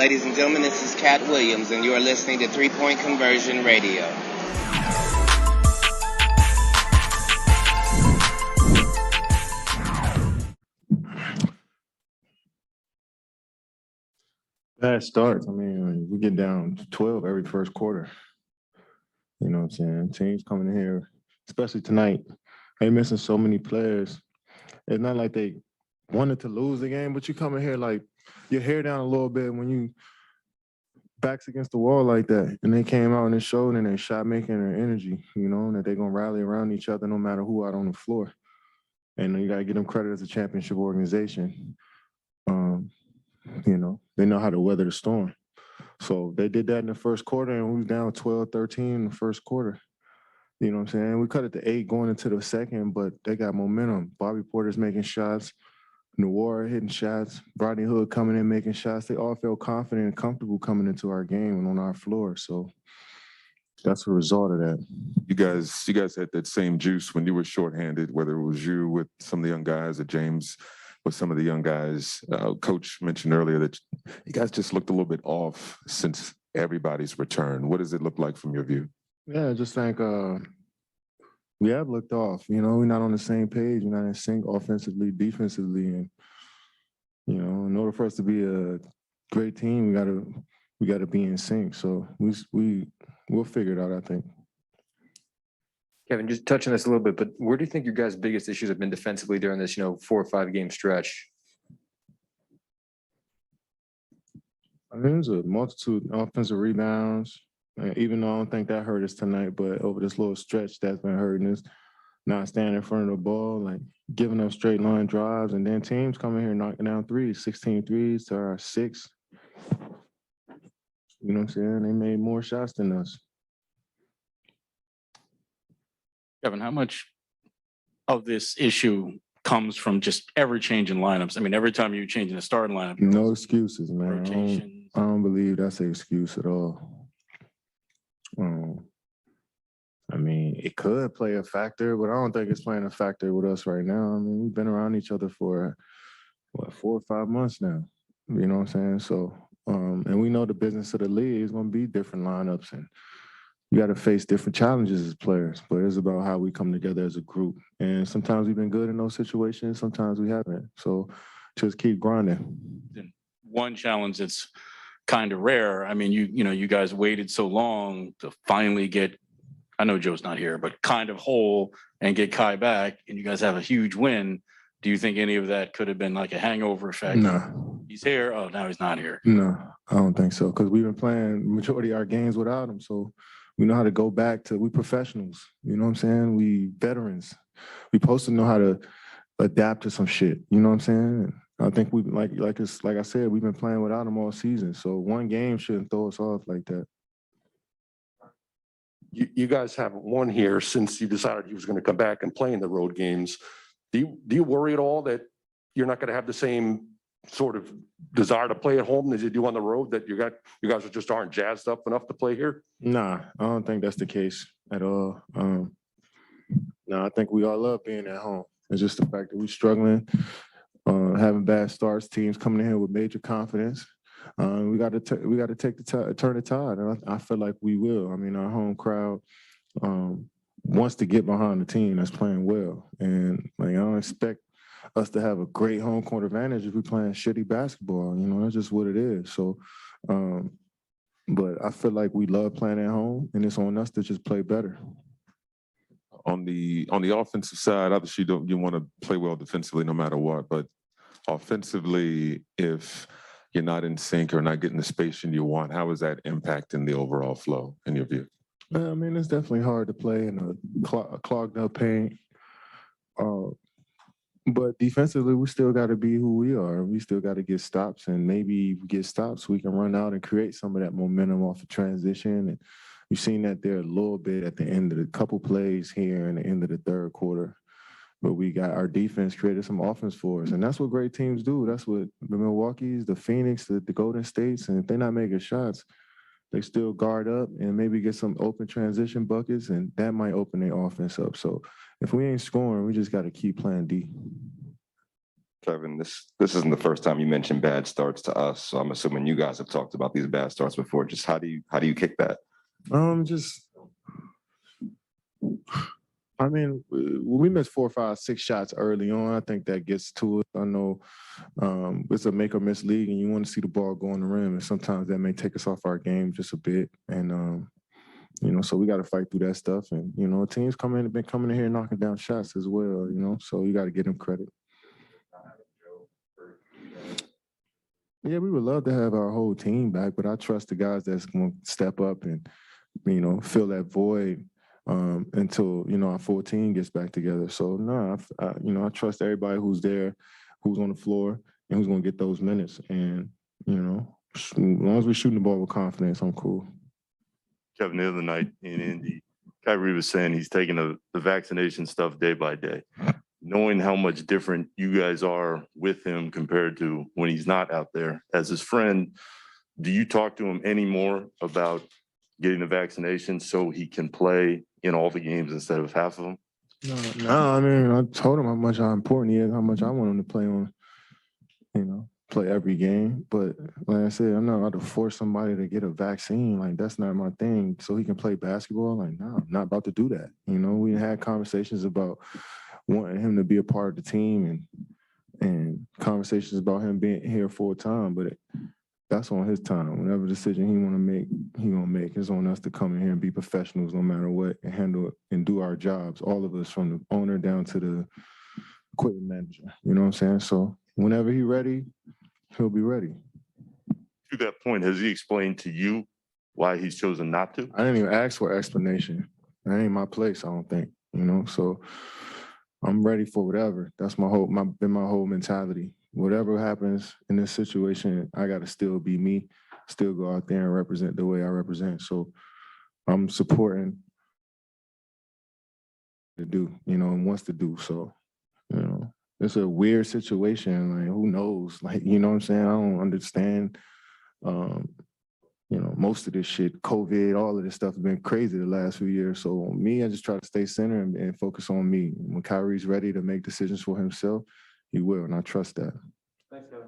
Ladies and gentlemen, this is Cat Williams, and you are listening to 3-Point Conversion Radio. Bad starts. I mean, we get down 12 every first quarter. You know what I'm saying? Teams coming in here, especially tonight, they missing so many players. It's not like they wanted to lose the game, but you come in here like your hair down a little bit when you backs against the wall like that. And they came out and they showed in their shot making and their energy, you know, that they're going to rally around each other no matter who out on the floor. And you got to give them credit as a championship organization. You know how to weather the storm. So they did that in the first quarter, and we was down 12-13 in the first quarter. You know what I'm saying? We cut it to 8 going into the second, but they got momentum. Bobby Porter's making shots, Noir hitting shots, Rodney Hood coming in making shots. They all felt confident and comfortable coming into our game and on our floor. So that's a result of that. You guys had that same juice when you were shorthanded, whether it was you with some of the young guys or James with some of the young guys. Coach mentioned earlier that you guys just looked a little bit off since everybody's return. What does it look like from your view? Yeah, I just think we have looked off. You know, we're not on the same page. We're not in sync offensively, defensively. And, you know, in order for us to be a great team, we gotta be in sync. So we'll figure it out, I think. Kevin, just touching this a little bit, but where do you think your guys' biggest issues have been defensively during this, 4 or 5 game stretch? I mean, there's a multitude of offensive rebounds. Even though I don't think that hurt us tonight, but over this little stretch that's been hurting us, not standing in front of the ball, like giving up straight line drives, and then teams coming here knocking down threes, 16 threes to our 6. You know what I'm saying? They made more shots than us. Kevin, how much of this issue comes from just ever changing lineups? I mean, every time you're changing a starting lineup. No excuses, man. Rotations. I don't believe that's an excuse at all. I mean, it could play a factor, but I don't think it's playing a factor with us right now. I mean, we've been around each other for, 4 or 5 months now. You know what I'm saying? So, and we know the business of the league is going to be different lineups, and you got to face different challenges as players, but it's about how we come together as a group. And sometimes we've been good in those situations, sometimes we haven't. So just keep grinding. One challenge that's kind of rare. I mean, you guys waited so long to finally get, I know Joe's not here, but kind of whole and get Kai back, and you guys have a huge win. Do you think any of that could have been like a hangover effect? No. He's here. Oh, now he's not here. No, I don't think so, because we've been playing majority of our games without him. So we know how to go back to, we professionals, you know what I'm saying? We veterans. We supposed to know how to adapt to some shit, you know what I'm saying? I think we like I said, we've been playing without him all season. So one game shouldn't throw us off like that. You guys haven't won here since you decided you was going to come back and play in the road games. Do you worry at all that you're not going to have the same sort of desire to play at home as you do on the road, that you guys just aren't jazzed up enough to play here? Nah, I don't think that's the case at all. No, I think we all love being at home. It's just the fact that we're struggling, having bad starts, teams coming in here with major confidence. We got to turn the tide, and I feel like we will. I mean, our home crowd wants to get behind the team that's playing well, and like I don't expect us to have a great home court advantage if we're playing shitty basketball. You know, that's just what it is. So, but I feel like we love playing at home, and it's on us to just play better. On the offensive side, obviously you want to play well defensively no matter what, but offensively, if you're not in sync or not getting the spacing you want, how is that impacting the overall flow in your view? I mean, it's definitely hard to play in a clogged up paint. But defensively, we still got to be who we are. We still got to get stops, and maybe we get stops, we can run out and create some of that momentum off of transition. And you've seen that there a little bit at the end of the couple plays here in the end of the third quarter. But we got our defense created some offense for us, and that's what great teams do. That's what the Milwaukee's, the Phoenix, the Golden States, and if they're not making shots, they still guard up and maybe get some open transition buckets, and that might open their offense up. So if we ain't scoring, we just got to keep playing D. Kevin, this isn't the first time you mentioned bad starts to us, so I'm assuming you guys have talked about these bad starts before. Just how do you kick that? I mean, we missed 4, 5, 6 shots early on. I think that gets to it. I know it's a make or miss league, and you want to see the ball go on the rim, and sometimes that may take us off our game just a bit. And you know, so we got to fight through that stuff. And you know, teams been coming in here knocking down shots as well. You know, so you got to give them credit. Yeah, we would love to have our whole team back, but I trust the guys that's going to step up and, you know, fill that void until, you know, our full team gets back together. So, no, I trust everybody who's there, who's on the floor, and who's going to get those minutes. And, you know, as long as we're shooting the ball with confidence, I'm cool. Kevin, the other night in Indy, Kyrie was saying he's taking the vaccination stuff day by day. Knowing how much different you guys are with him compared to when he's not out there, as his friend, do you talk to him anymore about getting the vaccination so he can play in all the games instead of half of them? No, I mean, I told him how important he is, how much I want him to play on, you know, play every game. But like I said, I'm not about to force somebody to get a vaccine. Like, that's not my thing. So he can play basketball. Like, no, I'm not about to do that. You know, we had conversations about wanting him to be a part of the team and conversations about him being here full time, but that's on his time. Whatever decision he want to make, he gonna make. It's on us to come in here and be professionals no matter what and handle it and do our jobs. All of us, from the owner down to the equipment manager. You know what I'm saying? So whenever he's ready, he'll be ready. To that point, has he explained to you why he's chosen not to? I didn't even ask for explanation. That ain't my place, I don't think. You know, so I'm ready for whatever. That's been my whole mentality. Whatever happens in this situation, I got to still be me, still go out there and represent the way I represent. So I'm supporting to do, you know, and wants to do. So, you know, it's a weird situation. Like, who knows? Like, you know what I'm saying? I don't understand. You know, most of this shit, COVID, all of this stuff has been crazy the last few years. So me, I just try to stay centered and focus on me. When Kyrie's ready to make decisions for himself, he will, and I trust that. Thanks, Kevin.